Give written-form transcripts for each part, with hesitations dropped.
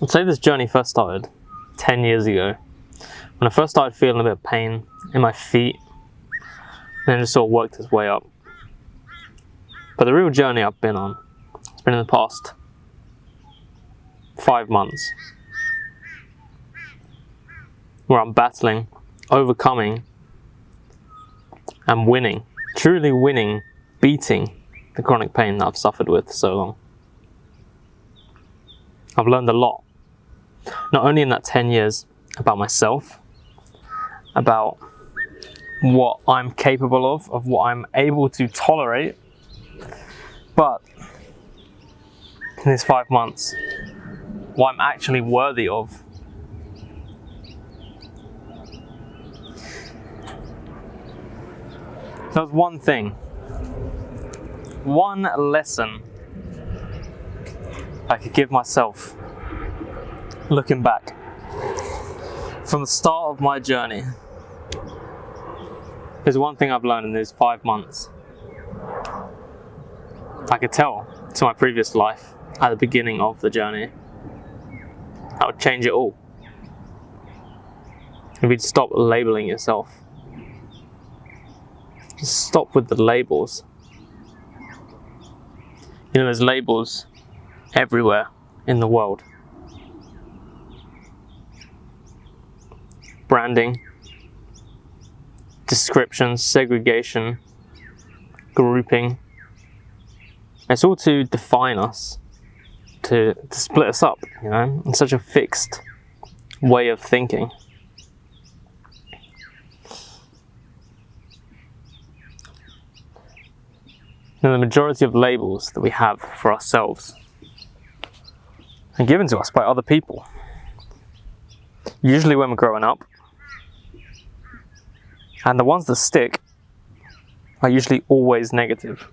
I'd say this journey first started 10 years ago, when I first started feeling a bit of pain in my feet, and then it just sort of worked its way up. But the real journey I've been on, it's been in the past 5 months, where I'm battling, overcoming, and winning, truly winning, beating the chronic pain that I've suffered with so long. I've learned a lot, not only in that 10 years, about myself, about what I'm capable of what I'm able to tolerate, but in these 5 months, what I'm actually worthy of. So there's one thing, one lesson I could give myself looking back from the start of my journey. There's one thing I've learned in these 5 months. I could tell to my previous life at the beginning of the journey. That would change it all. If you'd stop labeling yourself. Just stop with the labels. You know, there's labels everywhere in the world. Branding, descriptions, segregation, grouping. It's all to define us, to split us up, you know, in such a fixed way of thinking. Now, the majority of labels that we have for ourselves are given to us by other people. Usually when we're growing up. And the ones that stick are usually always negative.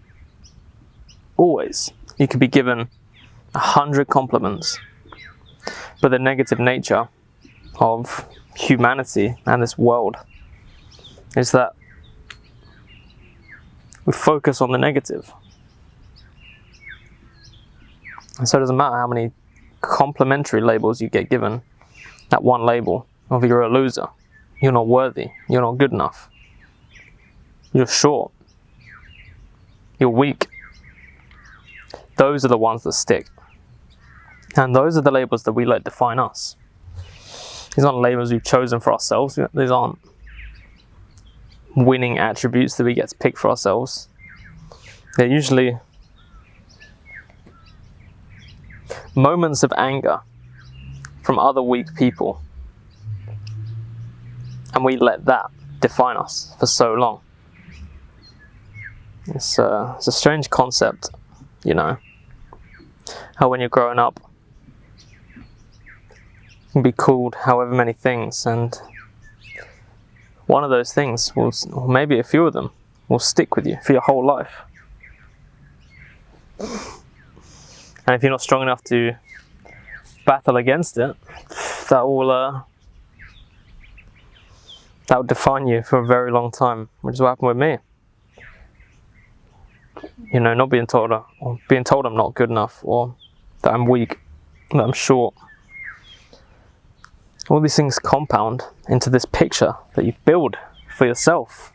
Always. You could be given 100 compliments, but the negative nature of humanity and this world is that we focus on the negative. And so it doesn't matter how many complimentary labels you get given, that one label of you're a loser, you're not worthy, you're not good enough, you're short, you're weak. Those are the ones that stick. And those are the labels that we let define us. These aren't labels we've chosen for ourselves. These aren't winning attributes that we get to pick for ourselves. They're usually moments of anger from other weak people. And we let that define us for so long. It's a strange concept, you know. How when you're growing up, you can be called however many things, and one of those things will, or maybe a few of them, will stick with you for your whole life. And if you're not strong enough to battle against it, that will define you for a very long time, which is what happened with me. You know, not being told, or being told I'm not good enough, or that I'm weak, that I'm short. All these things compound into this picture that you build for yourself.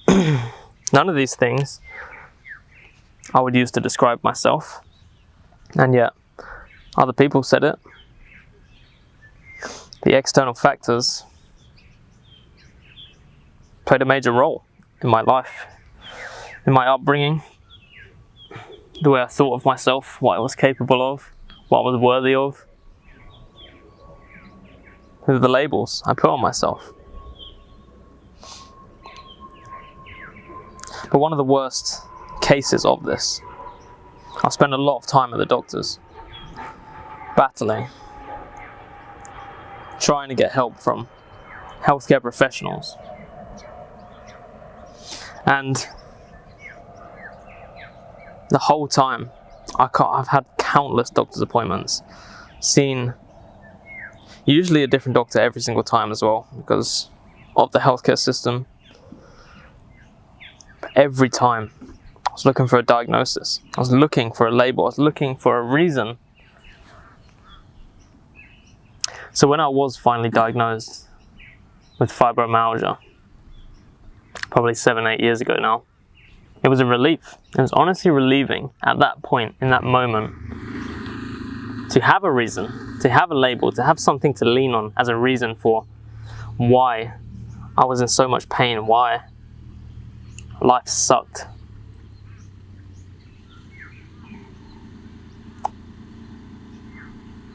None of these things I would use to describe myself, and yet other people said it. The external factors played a major role in my life, in my upbringing, the way I thought of myself, what I was capable of, what I was worthy of. These are the labels I put on myself. But one of the worst cases of this, I spent a lot of time at the doctors, battling, trying to get help from healthcare professionals. And the whole time, I've had countless doctor's appointments, seen usually a different doctor every single time as well, because of the healthcare system. But every time, I was looking for a diagnosis. I was looking for a label. I was looking for a reason So when I was finally diagnosed with fibromyalgia, probably 7-8 years ago now, it was a relief. It was honestly relieving at that point, in that moment, to have a reason, to have a label, to have something to lean on as a reason for why I was in so much pain, why life sucked.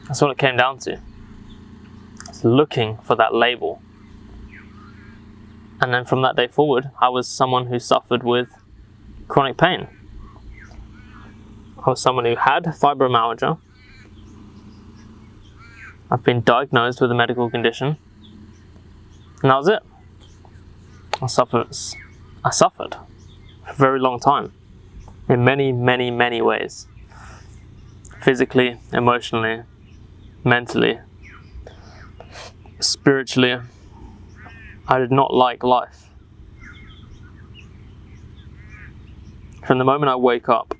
That's what it came down to. It's looking for that label. And then from that day forward, I was someone who suffered with chronic pain. I was someone who had fibromyalgia. I've been diagnosed with a medical condition. And that was it. I suffered for a very long time. In many, many, many ways. Physically, emotionally, mentally, spiritually. I did not like life. From the moment I woke up,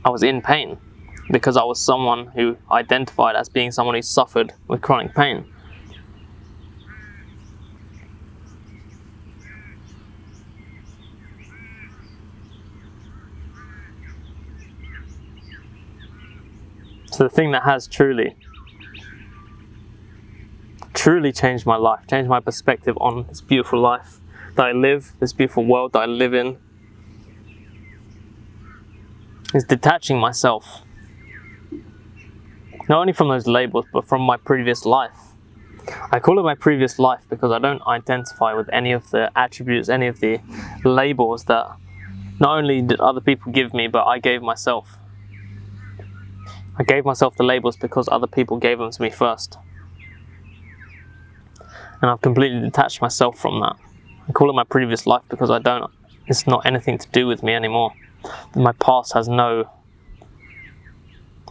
I was in pain because I was someone who identified as being someone who suffered with chronic pain. So the thing that has truly changed my life, changed my perspective on this beautiful life that I live, this beautiful world that I live in, is detaching myself, not only from those labels, but from my previous life. I call it my previous life because I don't identify with any of the attributes, any of the labels that not only did other people give me, but I gave myself. I gave myself the labels because other people gave them to me first. And I've completely detached myself from that. I call it my previous life because it's not anything to do with me anymore. My past has no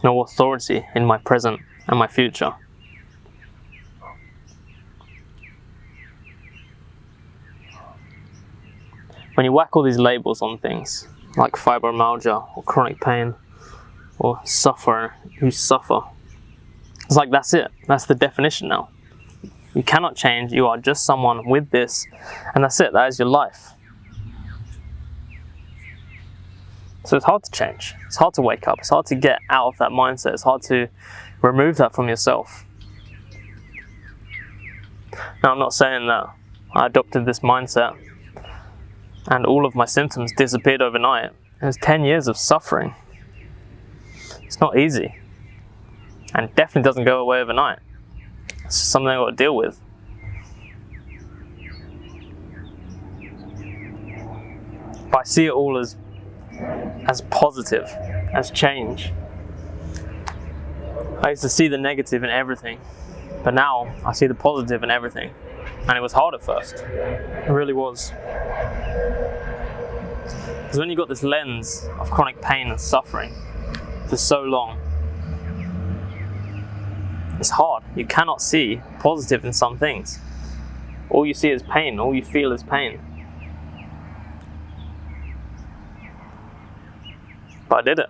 authority in my present and my future. When you whack all these labels on things, like fibromyalgia or chronic pain, or suffer, it's like that's it. That's the definition now. You cannot change. You are just someone with this, and that's it. That is your life. So it's hard to change. It's hard to wake up. It's hard to get out of that mindset. It's hard to remove that from yourself. Now, I'm not saying that I adopted this mindset and all of my symptoms disappeared overnight. It was 10 years of suffering. It's not easy, and definitely doesn't go away overnight. It's just something I've got to deal with. But I see it all as positive, as change. I used to see the negative in everything, but now I see the positive in everything. And it was hard at first. It really was. Because when you've got this lens of chronic pain and suffering for so long, it's hard. You cannot see positive in some things. All you see is pain. All you feel is pain. But I did it,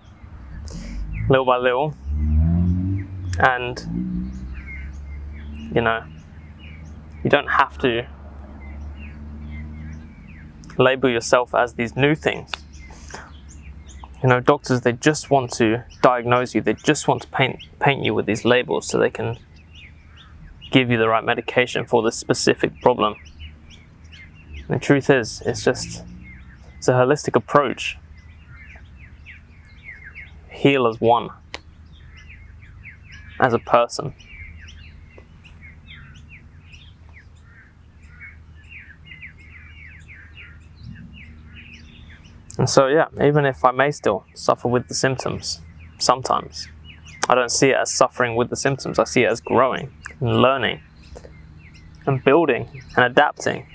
little by little. And, you don't have to label yourself as these new things. Doctors, they just want to diagnose you. They just want to paint you with these labels so they can give you the right medication for this specific problem. And the truth is, it's a holistic approach. Heal as one, as a person. And so, even if I may still suffer with the symptoms, sometimes, I don't see it as suffering with the symptoms. I see it as growing and learning and building and adapting,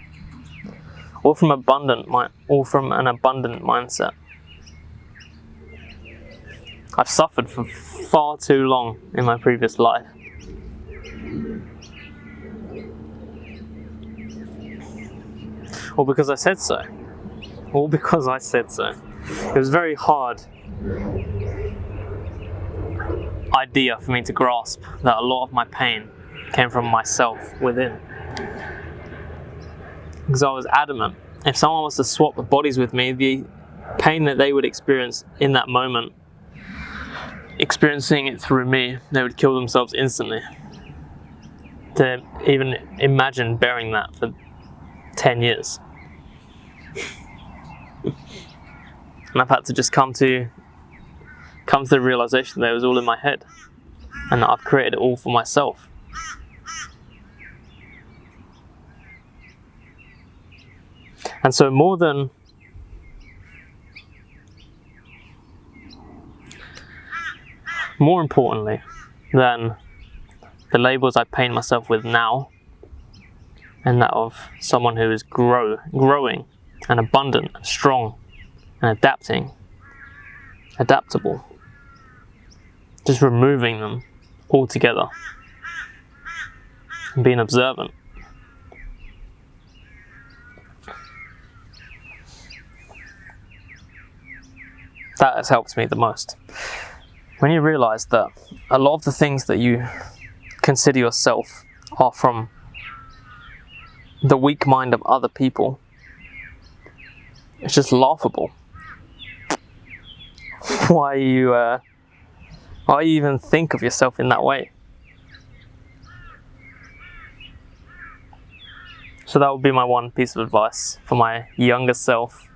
all from an abundant mindset. I've suffered for far too long in my previous life. All because I said so. It was very hard idea for me to grasp that a lot of my pain came from myself within. Because I was adamant, if someone was to swap bodies with me, the pain that they would experience in that moment, experiencing it through me, they would kill themselves instantly. To even imagine bearing that for 10 years. And I've had to just come to the realization that it was all in my head, and that I've created it all for myself. And so more importantly than the labels I paint myself with now, and that of someone who is growing and abundant and strong and adaptable, just removing them altogether and being observant. That has helped me the most. When you realize that a lot of the things that you consider yourself are from the weak mind of other people, it's just laughable. Why you even think of yourself in that way? So that would be my one piece of advice for my younger self,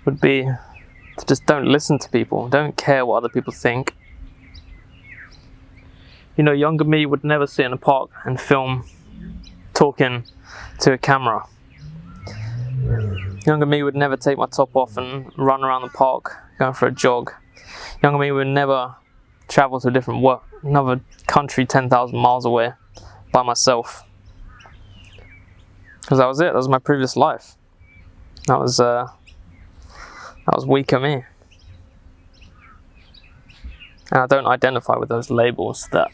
would be to just don't listen to people. Don't care what other people think. You know, younger me would never sit in a park and film talking to a camera. Younger me would never take my top off and run around the park going for a jog. Younger me would never travel to another country 10,000 miles away by myself. Because that was it. That was my previous life. That was weaker me. And I don't identify with those labels that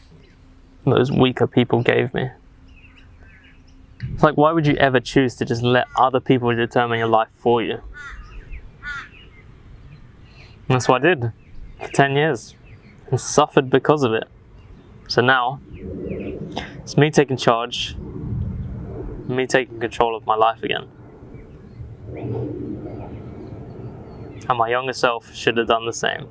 those weaker people gave me. It's like, why would you ever choose to just let other people determine your life for you? And that's what I did for 10 years and suffered because of it. So now it's me taking charge, me taking control of my life again. And my younger self should have done the same.